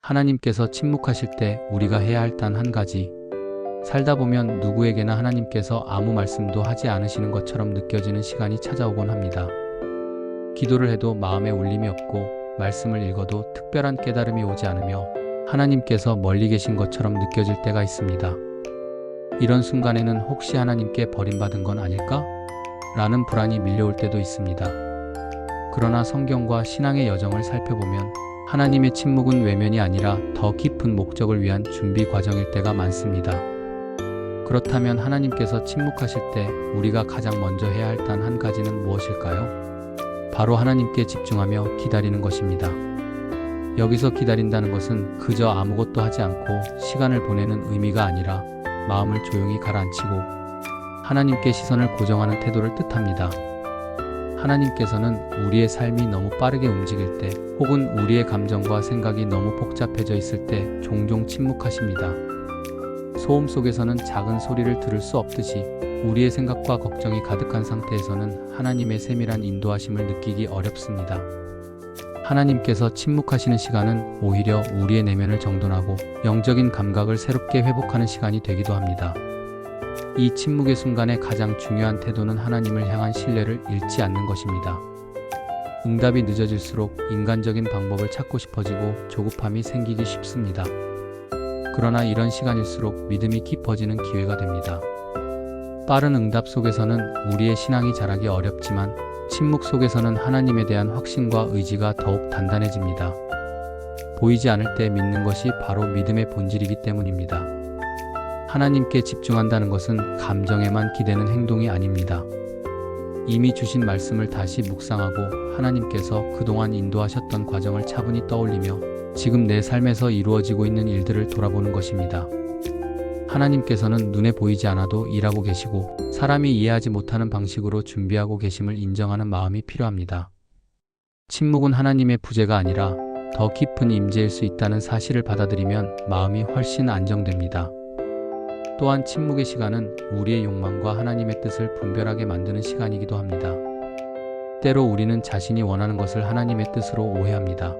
하나님께서 침묵하실 때 우리가 해야 할 단 한 가지. 살다 보면 누구에게나 하나님께서 아무 말씀도 하지 않으시는 것처럼 느껴지는 시간이 찾아오곤 합니다. 기도를 해도 마음에 울림이 없고 말씀을 읽어도 특별한 깨달음이 오지 않으며 하나님께서 멀리 계신 것처럼 느껴질 때가 있습니다. 이런 순간에는 혹시 하나님께 버림받은 건 아닐까? 라는 불안이 밀려올 때도 있습니다. 그러나 성경과 신앙의 여정을 살펴보면 하나님의 침묵은 외면이 아니라 더 깊은 목적을 위한 준비 과정일 때가 많습니다. 그렇다면 하나님께서 침묵하실 때 우리가 가장 먼저 해야 할 단 한 가지는 무엇일까요? 바로 하나님께 집중하며 기다리는 것입니다. 여기서 기다린다는 것은 그저 아무것도 하지 않고 시간을 보내는 의미가 아니라 마음을 조용히 가라앉히고 하나님께 시선을 고정하는 태도를 뜻합니다. 하나님께서는 우리의 삶이 너무 빠르게 움직일 때 혹은 우리의 감정과 생각이 너무 복잡해져 있을 때 종종 침묵하십니다. 소음 속에서는 작은 소리를 들을 수 없듯이 우리의 생각과 걱정이 가득한 상태에서는 하나님의 세밀한 인도하심을 느끼기 어렵습니다. 하나님께서 침묵하시는 시간은 오히려 우리의 내면을 정돈하고 영적인 감각을 새롭게 회복하는 시간이 되기도 합니다. 이 침묵의 순간에 가장 중요한 태도는 하나님을 향한 신뢰를 잃지 않는 것입니다. 응답이 늦어질수록 인간적인 방법을 찾고 싶어지고 조급함이 생기기 쉽습니다. 그러나 이런 시간일수록 믿음이 깊어지는 기회가 됩니다. 빠른 응답 속에서는 우리의 신앙이 자라기 어렵지만 침묵 속에서는 하나님에 대한 확신과 의지가 더욱 단단해집니다. 보이지 않을 때 믿는 것이 바로 믿음의 본질이기 때문입니다. 하나님께 집중한다는 것은 감정에만 기대는 행동이 아닙니다. 이미 주신 말씀을 다시 묵상하고 하나님께서 그동안 인도하셨던 과정을 차분히 떠올리며 지금 내 삶에서 이루어지고 있는 일들을 돌아보는 것입니다. 하나님께서는 눈에 보이지 않아도 일하고 계시고 사람이 이해하지 못하는 방식으로 준비하고 계심을 인정하는 마음이 필요합니다. 침묵은 하나님의 부재가 아니라 더 깊은 임재일 수 있다는 사실을 받아들이면 마음이 훨씬 안정됩니다. 또한 침묵의 시간은 우리의 욕망과 하나님의 뜻을 분별하게 만드는 시간이기도 합니다. 때로 우리는 자신이 원하는 것을 하나님의 뜻으로 오해합니다.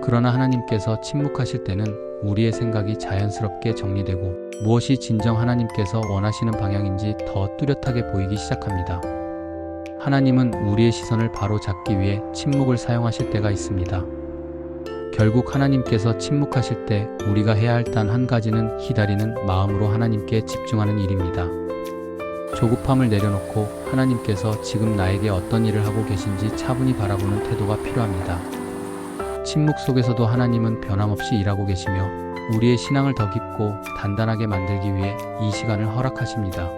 그러나 하나님께서 침묵하실 때는 우리의 생각이 자연스럽게 정리되고 무엇이 진정 하나님께서 원하시는 방향인지 더 뚜렷하게 보이기 시작합니다. 하나님은 우리의 시선을 바로 잡기 위해 침묵을 사용하실 때가 있습니다. 결국 하나님께서 침묵하실 때 우리가 해야 할 단 한 가지는 기다리는 마음으로 하나님께 집중하는 일입니다. 조급함을 내려놓고 하나님께서 지금 나에게 어떤 일을 하고 계신지 차분히 바라보는 태도가 필요합니다. 침묵 속에서도 하나님은 변함없이 일하고 계시며 우리의 신앙을 더 깊고 단단하게 만들기 위해 이 시간을 허락하십니다.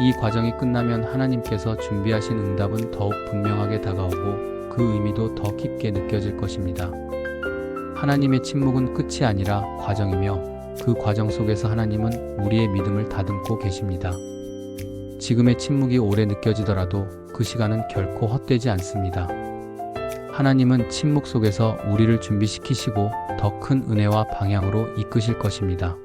이 과정이 끝나면 하나님께서 준비하신 응답은 더욱 분명하게 다가오고 그 의미도 더 깊게 느껴질 것입니다. 하나님의 침묵은 끝이 아니라 과정이며 그 과정 속에서 하나님은 우리의 믿음을 다듬고 계십니다. 지금의 침묵이 오래 느껴지더라도 그 시간은 결코 헛되지 않습니다. 하나님은 침묵 속에서 우리를 준비시키시고 더 큰 은혜와 방향으로 이끄실 것입니다.